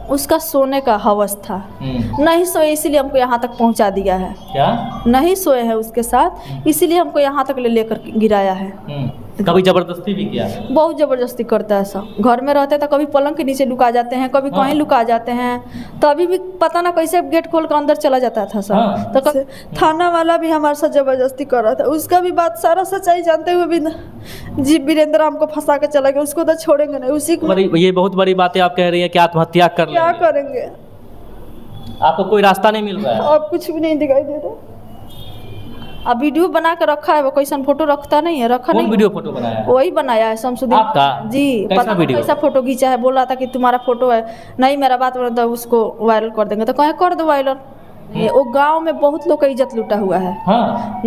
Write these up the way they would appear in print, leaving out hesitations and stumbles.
उसका सोने का हवस था। नहीं सोए इसीलिए हमको यहाँ तक पहुँचा दिया है। क्या नहीं सोए हैं उसके साथ इसीलिए हमको यहाँ तक ले लेकर गिराया है। कभी जबरदस्ती भी किया? बहुत ज़बरदस्ती करता है सब। घर में रहते तो कभी पलंग के नीचे लुका जाते हैं, कभी कहीं लुका जाते हैं, तो अभी भी पता ना कैसे गेट खोल कर अंदर चला जाता था सब। तो थाना वाला भी हमारे साथ ज़बरदस्ती कर रहा था। उसका भी बात सारा सच्चाई जानते हुए भी जी वीरेंद्र हमको फंसा के चला गया, उसको तो छोड़ेंगे नहीं। उसी को ये बहुत बड़ी बात है, आप कह रही है कि आत्महत्या कर लेंगे। क्या करेंगे? आपको कोई रास्ता नहीं मिल रहा है? अब कुछ भी नहीं दिखाई दे रहा। अब वीडियो बना कर रखा है, वो कैसा फोटो रखता नहीं है, रखा नहीं। वीडियो फोटो बनाया है? वही बनाया है शमसुद्दीन आपका? जी। पता नहीं कैसा फोटो खींचा है, बोल रहा था कि तुम्हारा फोटो है। नहीं मेरा बात बना तो उसको वायरल कर देंगे, तो कहे कर दो वायरल। वो गांव में बहुत लोग का इज्जत लूटा हुआ है।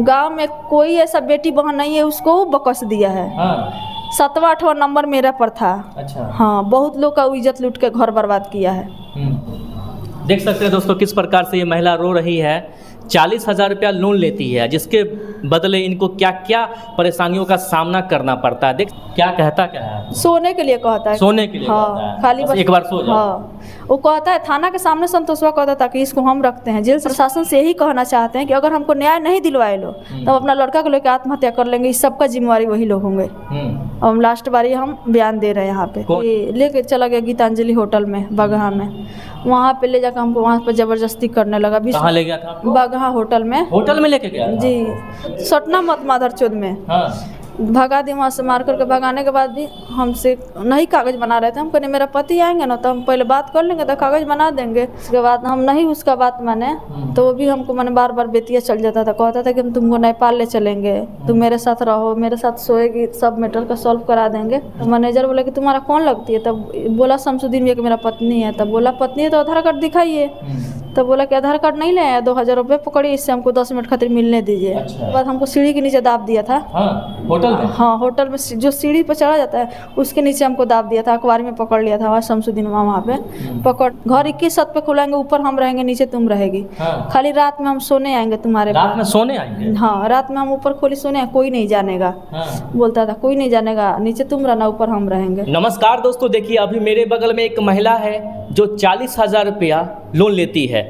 गांव में कोई ऐसा बेटी बहन नहीं है उसको बकस दिया है। 7वां 8वां नंबर मेरा पर था। अच्छा। हाँ, बहुत लोग का इज्जत लूट के घर बर्बाद किया है। देख सकते हैं दोस्तों किस प्रकार से ये महिला रो रही है। 40,000 रुपया लोन लेती है, जिसके बदले इनको क्या क्या परेशानियों का सामना करना पड़ता है। देख क्या कहता क्या है? सोने के लिए कहता है। सोने के लिए कहता है। खाली बस एक बार सो जाओ। हाँ, वो कहता है थाना के सामने संतोषवा कहता था कि इसको हम रखते हैं। जेल प्रशासन से यही कहना चाहते हैं कि अगर हमको न्याय नहीं दिलवाए लो तो अपना लड़का को लेकर आत्महत्या कर लेंगे। इस सबका जिम्मेवारी वही लोग होंगे। हम लास्ट बारी हम बयान दे रहे हैं यहाँ पे। लेके चला गया गीतांजलि होटल में बगहा में, वहाँ पे ले जाकर हमको वहाँ पे जबरदस्ती करने लगा। कहाँ ले गया था? बगहा होटल में। होटल में लेके गया जी, सटना मत माधरचोद में। भगा दी वहाँ से, मार करके भगाने के बाद भी हमसे नहीं कागज़ बना रहे थे। हम कहने मेरा पति आएंगे ना तो हम पहले बात कर लेंगे तो कागज़ बना देंगे। उसके बाद हम नहीं उसका बात माने तो वो भी हमको मैंने बार बार बेतिया चल जाता था। कहता था कि हम तुमको नेपाल ले चलेंगे, तुम मेरे साथ रहो, मेरे साथ सोएगी, सब मैटर का सॉल्व करा देंगे। तो मैनेजर बोला कि तुम्हारा कौन लगती है? तब बोला शमसुद्दीन भैया कि मेरा पत्नी है। तब बोला पत्नी है तो आधार कार्ड दिखाइए। तब बोला कि आधार कार्ड नहीं ले आया, 2,000 रुपये पकड़िए, इससे हमको 10 मिनट खातिर मिलने दीजिए। अच्छा। बाद हमको सीढ़ी के नीचे दाब दिया था। होटल में? हाँ, होटल में जो सीढ़ी पर चढ़ा जाता है उसके नीचे हमको दाब दिया था। अखबार में पकड़ लिया था वहाँ शमसुद्दीन वहाँ पे पकड़। घर 21 छत पे खुलाएंगे, ऊपर हम रहेंगे, नीचे तुम रहेगी। खाली रात में हम सोने आएंगे तुम्हारे। रात में सोने आएंगे? हाँ, रात में हम ऊपर खोली सोने, कोई नहीं जानेगा। बोलता था कोई नहीं जानेगा, नीचे तुम रहना, ऊपर हम रहेंगे। नमस्कार दोस्तों, देखिए अभी मेरे बगल में एक महिला है जो 40,000 रुपया लोन लेती है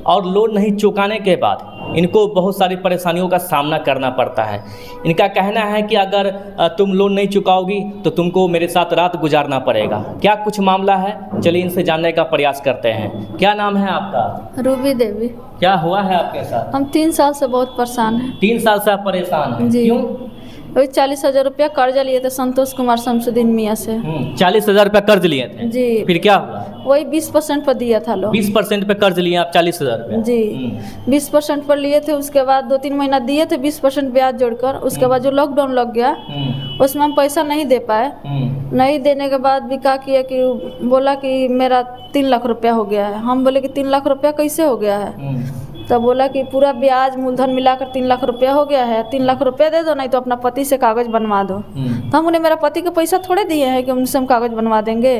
और लोन नहीं चुकाने के बाद इनको बहुत सारी परेशानियों का सामना करना पड़ता है। इनका कहना है कि अगर तुम लोन नहीं चुकाओगी तो तुमको मेरे साथ रात गुजारना पड़ेगा। क्या कुछ मामला है, चलिए इनसे जानने का प्रयास करते हैं। क्या नाम है आपका? रूबी देवी। क्या हुआ है आपके साथ? हम 3 साल से बहुत परेशान हैं। 3 साल से आप परेशान हैं? जी। क्यों? वही 40,000 रुपया कर्जा लिए थे संतोष कुमार शमसुद्दीन मियाँ से। 40,000 रुपया कर्ज लिए थे? जी। फिर क्या हुआ? वही 20% पर दिया था लोग। 20% पे कर्ज लिए आप 40,000 रुपया? जी। 20% पर लिए थे, उसके बाद 2-3 महीना दिए थे 20% ब्याज जोड़कर। उसके बाद जो लॉकडाउन लग गया उसमें हम पैसा नहीं दे पाए। नहीं देने के बाद भी क्या किया कि बोला कि मेरा 3 लाख रुपया हो गया है। हम बोले कि 3 लाख रुपया कैसे हो गया है? तब बोला कि पूरा ब्याज मूलधन मिलाकर 3 लाख रुपया हो गया है, 3 लाख रुपया दे दो, नहीं तो अपना पति से कागज बनवा दो। तो हम उन्हें मेरा पति के पैसा थोड़े दिए हैं कि उनसे हम कागज बनवा देंगे।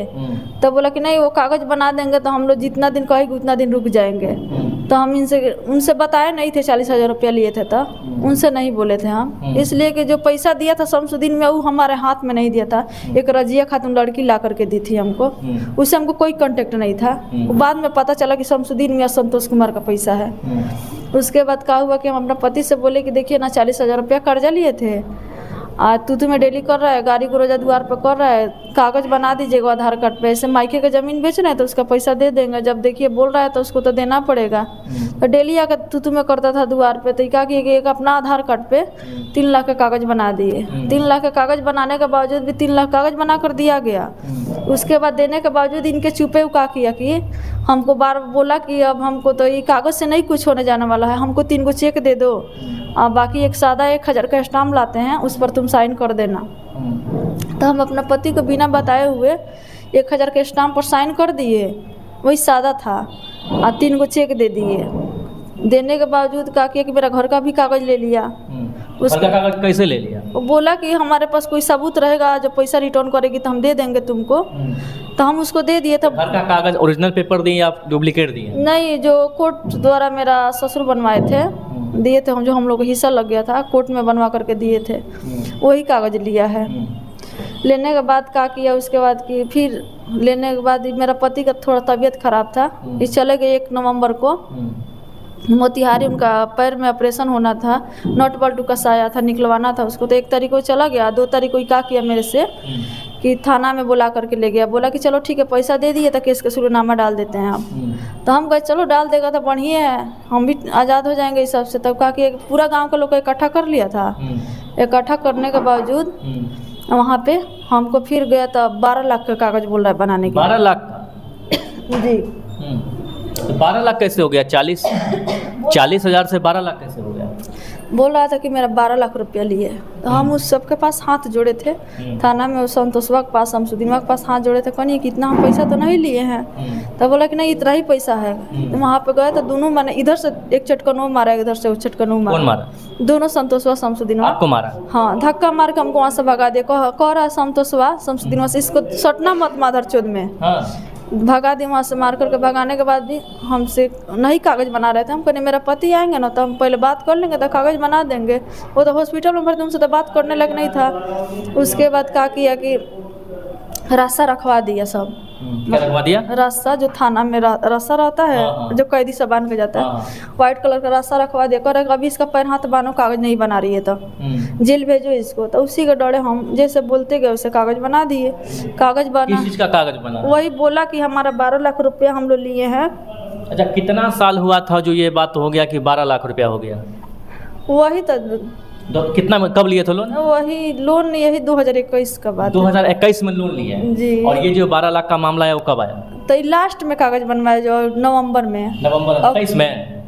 तब बोला कि नहीं वो कागज बना देंगे तो हम लोग जितना दिन कहेंगे उतना दिन रुक जाएंगे। तो हम उनसे बताए नहीं थे 40,000 रुपया लिए थे, तो उनसे नहीं बोले थे हम, इसलिए कि जो पैसा दिया था शमसुद्दीन में वो हमारे हाथ में नहीं दिया था। एक रजिया खातून लड़की ला करके दी थी हमको, उससे हमको कोई कांटेक्ट नहीं था। बाद में पता चला कि शमसुद्दीन में संतोष कुमार का पैसा है। उसके बाद क्या हुआ कि हम अपना पति से बोले कि देखिए ना 40,000 रुपया कर्जा लिए थे, आज तू में डेली कर रहा है, गाड़ी को रोजा द्वार पर कर रहा है, कागज बना दीजिएगा आधार कार्ड पे। ऐसे मायके का ज़मीन बेचना है तो उसका पैसा दे देंगे, जब देखिए बोल रहा है तो उसको तो देना पड़ेगा। तो डेली आकर तू में करता था द्वार पे, तो क्या किया कि एक अपना आधार कार्ड पे 3 लाख का कागज बना दिए। 3 लाख का कागज बनाने के बावजूद भी 3 लाख कागज बना कर दिया गया। उसके बाद देने के बावजूद इनके चुपे क्या किया कि हमको बार बोला कि अब हमको तो ये कागज़ से नहीं कुछ होने जाने वाला है, हमको 3 गो चेक दे दो, बाकी एक सादा 1,000 का स्टाम्प लाते हैं उस पर तुम साइन कर देना। तो हम अपना पति को बिना बताए हुए 1,000 के स्टाम्प पर साइन कर दिए, वही सादा था, और 3 गो चेक दे दिए। देने के बावजूद क्या किया कि मेरा घर का भी कागज़ ले लिया। उसका कागज कैसे ले लिया? वो बोला कि हमारे पास कोई सबूत रहेगा, जब पैसा रिटर्न करेगी तो हम दे देंगे तुमको। तो हम उसको दे दिए। तब घर का कागज ओरिजिनल पेपर दिए या डुप्लीकेट दिए? नहीं, जो कोर्ट द्वारा मेरा ससुर बनवाए थे दिए थे, जो हम लोग को हिस्सा लग गया था कोर्ट में बनवा करके दिए थे, वही कागज लिया है। लेने के बाद क्या किया उसके बाद कि फिर लेने के बाद मेरा पति का थोड़ा तबीयत खराब था, ये चले गए 1 नवंबर को मोतिहारी, उनका पैर में ऑपरेशन होना था, नट बोल्ट कसाया था, निकलवाना था उसको। तो 1 तारीख को चला गया, 2 तारीख को क्या किया मेरे से कि थाना में बुला करके ले गया, बोला कि चलो ठीक है पैसा दे दिए तो केस का शुरुनामा डाल देते हैं आप। तो हम कहे चलो डाल देगा तो बढ़िया है, हम भी आज़ाद हो जाएंगे इस सब से। तब कहा कि पूरा गांव का लोग को इकट्ठा कर लिया था। इकट्ठा करने के बावजूद वहाँ पे हमको फिर गया तो 12 लाख का कागज़ बोल रहा है बनाने के। 12 लाख जी। तो 12 लाख कैसे हो गया? 40 हज़ार से 12 लाख कैसे हो गया? बोल रहा था कि मेरा 12 लाख रुपया लिए। तो हम उस सबके पास हाथ जोड़े थे, थाना में संतोषवा के पास, शमसुद्दीनवा के पास हाथ जोड़े थे, कहनी कि इतना हम पैसा तो नहीं लिए हैं। तब बोला कि नहीं इतना ही पैसा है। तो वहाँ पे गए तो दोनों मैंने इधर से एक चटकनों मारा, इधर से चटकनों मारा। कौन मारा? दोनों, संतोषवा शमसुद्दीनवा। आपको मारा? हाँ, धक्का मार के हमको वहाँ से भगा दिया। कह रहा संतोषवा शमसुद्दीनवा से इसको सटना मत माधर चौध में। भगा दी वहाँ से। मार करके भगाने के बाद भी हमसे नहीं कागज़ बना रहे थे। हम कहने मेरा पति आएंगे ना तो हम पहले बात कर लेंगे तो कागज़ बना देंगे। वो तो हॉस्पिटल में भर्ती, उनसे तो बात करने लग नहीं था। उसके बाद क्या किया कि रास्ता रखवा दिया सब। क्या रखवा दिया? रास्ता जो थाना में रास्ता रहता है, जो कैदी सब बांध के जाता है, व्हाइट कलर का रास्ता रखवा दिया। कह रहे अभी इसका पैर हाथ बांधो, कागज़ नहीं बना रही है तो जेल भेजो इसको। तो उसी के डरे हम जैसे बोलते गए वैसे कागज़ बना दिए। कागज़ बना। किस चीज़ का कागज़ बना? वही बोला कि हमारा 12 लाख रुपया हम लोग लिए हैं। अच्छा, कितना साल हुआ था जो ये बात हो गया कि 12 लाख रुपया हो गया? वही तो कितना में कब लिए थे लोन? वही लोन यही 2021 का बात। 2021 में लोन लिए जी। और ये जो 12 लाख का मामला है वो कब आया? तो लास्ट में कागज़ बनवाया जो नवंबर में। नवंबर 23 में?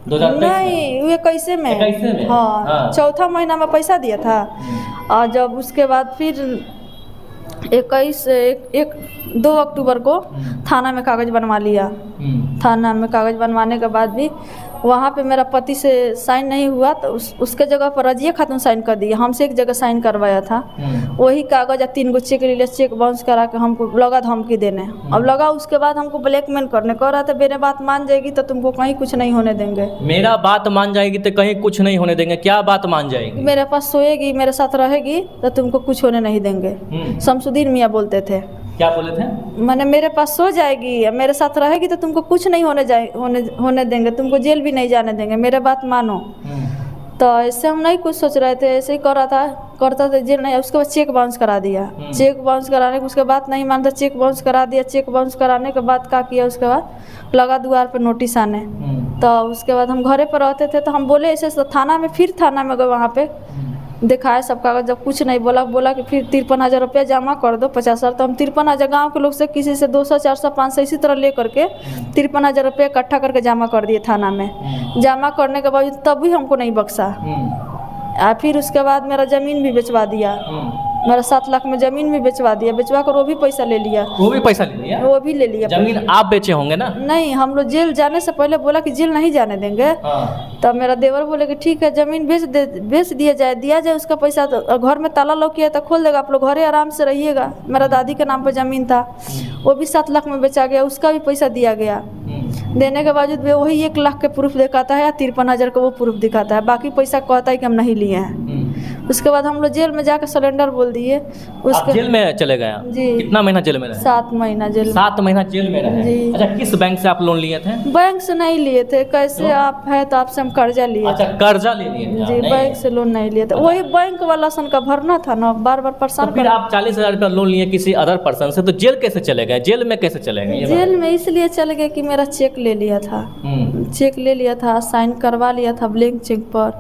2023 नहीं, वो 21 में। हाँ, चौथा महीना में पैसा दिया था। और जब उसके बाद फिर 2 अक्टूबर को थाना में कागज़ बनवा लिया। थाना में कागज़ बनवाने के बाद भी वहाँ पे मेरा पति से साइन नहीं हुआ तो उसके जगह पर रजिया खातून साइन कर दिया। हमसे एक जगह साइन करवाया था। वही कागज़ 3 गो चेक ले लिया, चेक बाउंस करा के हमको लगा धमकी देने। अब लगा उसके बाद हमको ब्लैकमेल करने, कह रहा था मेरे बात मान जाएगी तो तुमको कहीं कुछ नहीं होने देंगे। मेरा बात मान जाएगी तो कहीं कुछ नहीं होने देंगे? क्या बात मान जाएगी? मेरे पास सोएगी, मेरे साथ रहेगी तो तुमको कुछ होने नहीं देंगे। शमसुद्दीन मियाँ बोलते थे। क्या बोले थे? मैंने मेरे पास सो जाएगी, मेरे साथ रहेगी तो तुमको कुछ नहीं होने देंगे, तुमको जेल भी नहीं जाने देंगे, मेरे बात मानो। तो ऐसे हम नहीं कुछ सोच रहे थे, ऐसे ही कर रहा था, करता था जेल नहीं। उसके बाद चेक बाउंस करा दिया। चेक बाउंस कराने के उसके बाद नहीं मानता, चेक बाउंस करा दिया। चेक बाउंस कराने के बाद क्या किया, उसके बाद लगा द्वार पे नोटिस आने। तो उसके बाद हम घरे पर रहते थे तो हम बोले ऐसे तो थाना में, फिर थाना में गए, वहाँ पे दिखाया सब कागज। जब कुछ नहीं बोला कि फिर 53,000 रुपया जमा कर दो, 50,000। तो हम 53,000 गाँव के लोग से किसी से 200, 400, 500 इसी तरह ले करके 53,000 रुपया इकट्ठा करके जमा कर दिए थाना में। जमा करने के बाद तब भी हमको नहीं बख्शा। फिर उसके बाद मेरा ज़मीन भी बेचवा दिया। मेरा 7 लाख में ज़मीन भी बेचवा दिया। बेचवा कर वो भी पैसा ले लिया। वो भी पैसा ले लिया? वो भी ले लिया। ज़मीन आप बेचे होंगे ना? नहीं, हम लोग जेल जाने से पहले बोला कि जेल नहीं जाने देंगे। तब मेरा देवर बोले कि ठीक है ज़मीन बेच दिया जाए उसका पैसा। तो घर में ताला लॉक किया तो खोल देगा, आप लोग घरे आराम से रहिएगा। मेरा दादी के नाम पर ज़मीन था, वो भी 7 लाख में बेचा गया, उसका भी पैसा दिया गया। देने के बावजूद भी वही 1 लाख के प्रूफ दिखाता है या 53,000 का वो प्रूफ दिखाता है, बाकी पैसा कहता है कि हम नहीं लिए हैं। उसके बाद हम लोग जेल में जाकर सरेंडर बोल दिए। उसके जेल में चले गए जी। कितना महीना जेल में रहे? 7 महीना जेल। 7 महीना जेल में रहे जी। अच्छा, किस बैंक से आप लोन लिए थे? बैंक से नहीं लिए थे। कैसे आप है तो आपसे हम कर्जा लिए। अच्छा, कर्जा ले लिए थे जी, बैंक से लोन नहीं लिए थे। वही बैंक वाला सन का भरना था ना, बार परेशान। तो फिर आप 40,000 रुपया लोन लिए किसी अदर पर्सन से, तो जेल कैसे चले गए? जेल में कैसे चले गए? जेल में इसलिए चले गए कि मेरा चेक ले लिया था। चेक ले लिया था, साइन करवा लिया था ब्लैंक चेक पर।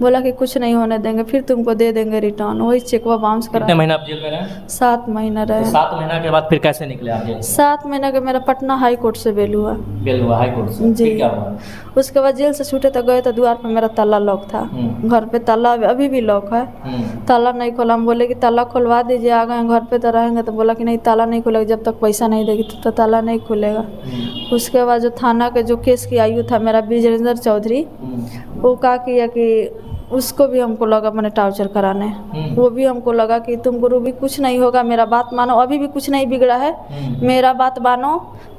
बोला कि कुछ नहीं होने देंगे, फिर तुमको दे देंगे रिटर्न। वही चेक वो बाउंस करा। कितने महीना आप जेल में रहे? 7 महीना रहे। तो 7 महीना के बाद फिर कैसे निकले आप जेल? 7 महीना के मेरा पटना हाई कोर्ट से बेल हुआ। बेल हुआ हाई कोर्ट से? जी। क्या हुआ? उसके बाद जेल से छूटे तो गए तो द्वार पर मेरा ताला लॉक था। घर पे ताला अभी भी लॉक है। ताला नहीं खोला। हम बोले कि ताला खुलवा दीजिए, आ गए घर पे तो रहेंगे। तो बोला कि नहीं ताला नहीं खुलेगा, जब तक पैसा नहीं देगी तब तक ताला नहीं खुलेगा। उसके बाद जो थाना के जो केस की आयु था मेरा विजेंद्र चौधरी, वो क्या किया कि उसको भी हमको लगा मैंने टॉर्चर कराने। वो भी हमको लगा कि तुमको भी कुछ नहीं होगा, मेरा बात मानो, अभी भी कुछ नहीं बिगड़ा है, मेरा बात मानो,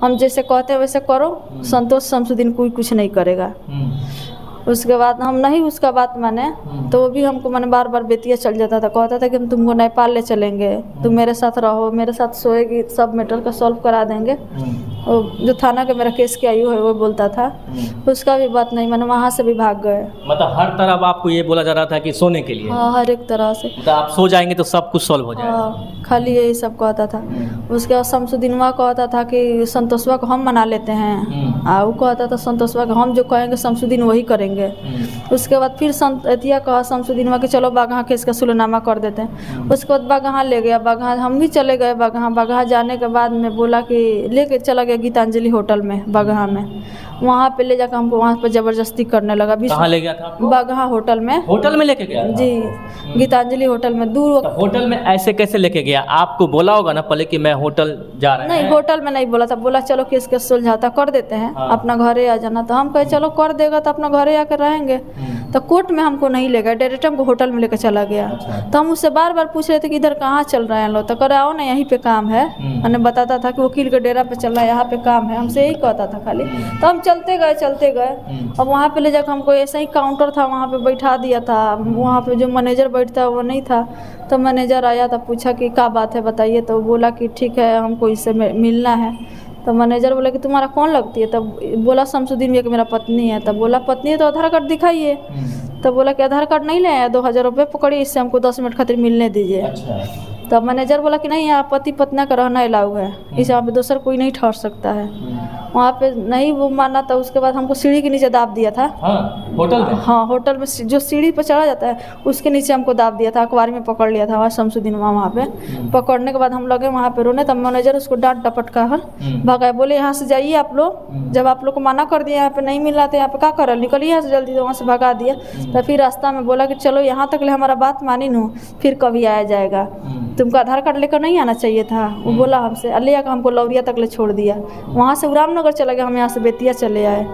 हम जैसे कहते हैं वैसे करो, संतोष शमसुद्दीन कोई कुछ नहीं करेगा। उसके बाद हम नहीं उसका बात माने तो वो भी हमको मैंने बार बार बेतिया चल जाता था, कहता था कि हम तुमको नेपाल ले चलेंगे, तुम मेरे साथ रहो, मेरे साथ सोएगी, सब मैटर का सॉल्व करा देंगे। वो जो थाना के मेरा केस के आयु है वो बोलता था, उसका भी बात नहीं, मैंने वहाँ से भी भाग गए। मतलब हर तरफ आपको ये बोला जा रहा था कि सोने के लिए? हाँ, हर एक तरह से। मतलब आप सो जाएंगे तो सब कुछ सॉल्व हो जाएगा? हाँ, खाली यही सब कहता था। उसके बाद शमसुद्दीनवा कहता था कि संतोषवा को हम मना लेते हैं, वो कहता था संतोषवा को हम जो कहेंगे शमसुद्दीन वही करेंगे। उसके बाद फिर एतिया कहा शमसुद्दीनवा कि चलो बागहा केस का सुलहनामा कर देते हैं। उसके बाद बागहा ले गया, बागहा हम भी चले गए। बागहा जाने के बाद में बोला कि लेके चला गया गीतांजलि होटल में बागहा में, वहाँ पे ले जाकर हमको वहाँ पे ज़बरदस्ती करने लगा। कहाँ ले गया था आपको? बागहा होटल में। होटल में लेके गया था? जी, गीतांजलि होटल में। दूर तो होटल में ऐसे कैसे लेके गया? आपको बोला होगा ना पहले कि मैं होटल जा रहा नहीं, होटल में नहीं बोला था, बोला चलो केस के सुलझाता कर देते हैं, अपना घरे आ जाना। तो हम कहे चलो कर देगा तो अपना घरे आकर रहेंगे। तो कोर्ट में हमको नहीं ले गया, डायरेक्ट हमको होटल में लेकर चला गया। तो हम उससे बार बार पूछ रहे थे कि इधर कहाँ चल रहे हैं लोग, तो कह रहे आओ ना यहीं पे काम है। मैंने बताता था कि वकील के डेरा पे चल रहा है, यहाँ पे काम है, हमसे यही कहता था खाली। तो हम चलते गए। अब वहाँ पे ले जाकर हमको ऐसा ही काउंटर था, वहाँ पे बैठा दिया था। वहाँ पे जो मैनेजर बैठता है वो नहीं था, तो मैनेजर आया तो पूछा कि क्या बात है बताइए। तो बोला कि ठीक है हमको इससे मिलना है। तो मैनेजर बोला कि तुम्हारा कौन लगती है? तब बोला शमसुद्दीन ये कि मेरा पत्नी है। तब बोला पत्नी है तो आधार कार्ड दिखाइए। तब बोला कि आधार कार्ड नहीं ले आया, 2000 रुपये पकड़िए, इससे हमको 10 मिनट खातिर मिलने दीजिए। अच्छा। तब मैनेजर बोला कि नहीं यहाँ पति पत्नी का रहना अलाउ है, इस यहाँ पे दूसरा कोई नहीं ठहर सकता है। वहाँ पे नहीं वो माना। तो उसके बाद हमको सीढ़ी के नीचे दाब दिया था। हाँ, होटल में? हाँ, होटल में जो सीढ़ी पर चढ़ा जाता है उसके नीचे हमको दाब दिया था, अखबार में पकड़ लिया था वहाँ शमसुद्दीन वहाँ पे। पकड़ने के बाद हम लगे वहाँ पे रोने, तब मैनेजर उसको डांट डपट कर भगाए, बोले यहाँ से जाइए आप लोग, जब आप लोग को मना कर दिया यहाँ पे नहीं मिल रहा था, यहाँ पे क्या कर रहे, निकलिए यहाँ से जल्दी। तो वहाँ से भगा दिया। तो फिर रास्ता में बोला कि चलो यहाँ तक ले हमारा बात मानी नू, फिर कभी आया जाएगा, तुमको आधार कार्ड लेकर नहीं आना चाहिए था। वो बोला हमसे, ले आकर हमको लौरिया तक ले छोड़ दिया। वहाँ से रामनगर चला गया, हम यहाँ से बेतिया चले आए।